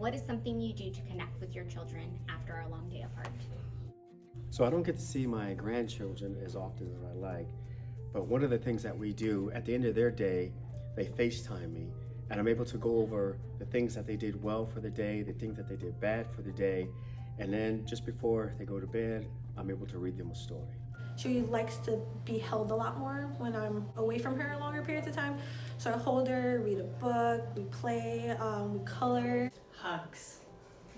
What is something you do to connect with your children after a long day apart? So I don't get to see my grandchildren as often as I like, but one of the things that we do at the end of their day, they FaceTime me, and I'm able to go over the things that they did well for the day, the things that they did bad for the day, and then just before they go to bed, I'm able to read them a story. She likes to be held a lot more when I'm away from her longer periods of time. So I hold her, read a book, we play, we color. Hugs.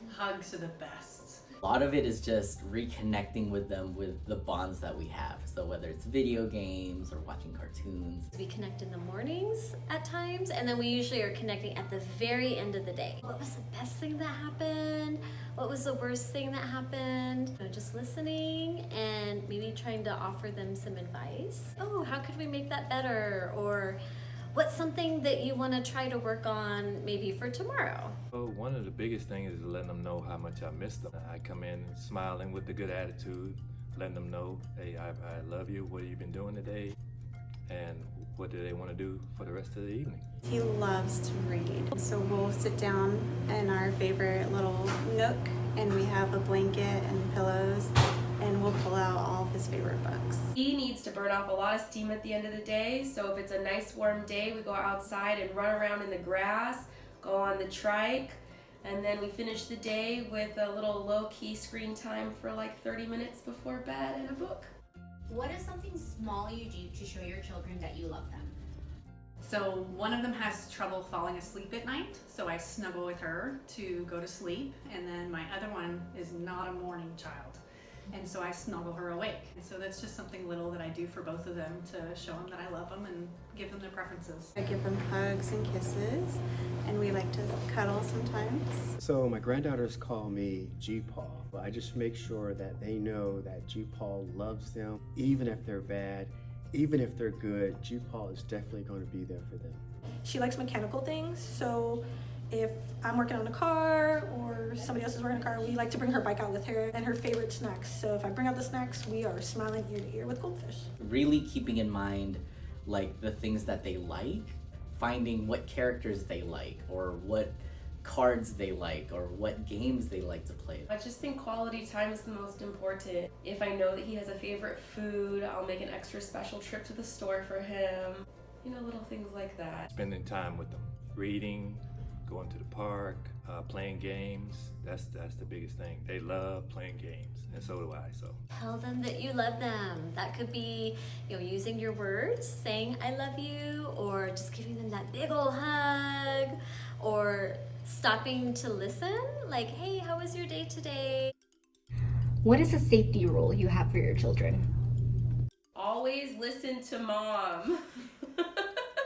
Hugs are the best. A lot of it is just reconnecting with them with the bonds that we have. So whether it's video games or watching cartoons. We connect in the mornings at times, and then we usually are connecting at the very end of the day. What was the best thing that happened? What was the worst thing that happened? Just listening and maybe trying to offer them some advice. Oh, how could we make that better? Or what's something that you want to try to work on maybe for tomorrow? Well, one of the biggest things is letting them know how much I miss them. I come in smiling with a good attitude, letting them know, hey, I love you, what have you been doing today, and what do they want to do for the rest of the evening. He loves to read, so we'll sit down in our favorite little nook and we have a blanket and pillows and we'll pull out all of his favorite books. He needs to burn off a lot of steam at the end of the day, so if it's a nice warm day, we go outside and run around in the grass, go on the trike, and then we finish the day with a little low-key screen time for like 30 minutes before bed and a book. What is something small you do to show your children that you love them? So one of them has trouble falling asleep at night, so I snuggle with her to go to sleep, and then my other one is not a morning child, and so I snuggle her awake. And so that's just something little that I do for both of them to show them that I love them and give them their preferences. I give them hugs and kisses and we like to cuddle sometimes. So my granddaughters call me G-Paw. I just make sure that they know that G-Paw loves them, even if they're bad, even if they're good, G-Paw is definitely going to be there for them. She likes mechanical things, so if I'm working on a car or somebody else is working on a car, we like to bring her bike out with her and her favorite snacks. So if I bring out the snacks, we are smiling ear to ear with goldfish. Really keeping in mind like the things that they like, finding what characters they like or what cards they like or what games they like to play. I just think quality time is the most important. If I know that he has a favorite food, I'll make an extra special trip to the store for him. You know, little things like that. Spending time with them, reading, going to the park, playing games. That's the biggest thing. They love playing games, and so do I. So Tell them that you love them. That could be, using your words, saying I love you, or just giving them that big old hug, or stopping to listen, like, hey, how was your day today? What is a safety rule you have for your children? Always listen to mom.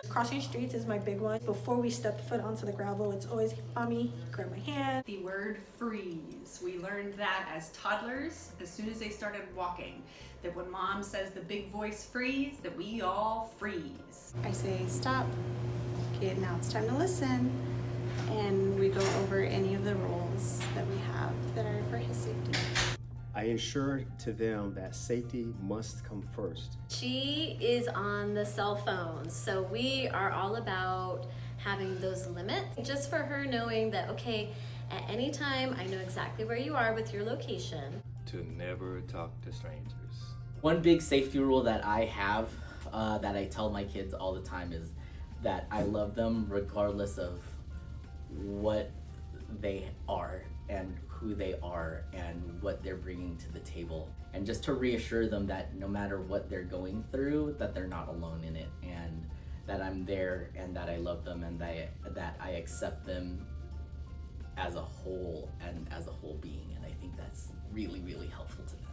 Crossing streets is my big one. Before we step foot onto the gravel, it's always, mommy, grab my hand. The word freeze. We learned that as toddlers, as soon as they started walking, that when mom says the big voice freeze, that we all freeze. I say, stop, kid, now it's time to listen. And we go over any of the rules that we have that are for his safety. I ensure to them that safety must come first. She is on the cell phone, so we are all about having those limits. Just for her knowing that, okay, at any time, I know exactly where you are with your location. to never talk to strangers. One big safety rule that I have, that I tell my kids all the time is that I love them regardless of what they are and who they are and what they're bringing to the table, and just to reassure them that no matter what they're going through, that they're not alone in it, and that I'm there and that I love them and that I accept them as a whole and as a whole being. And I think that's really, really helpful to them.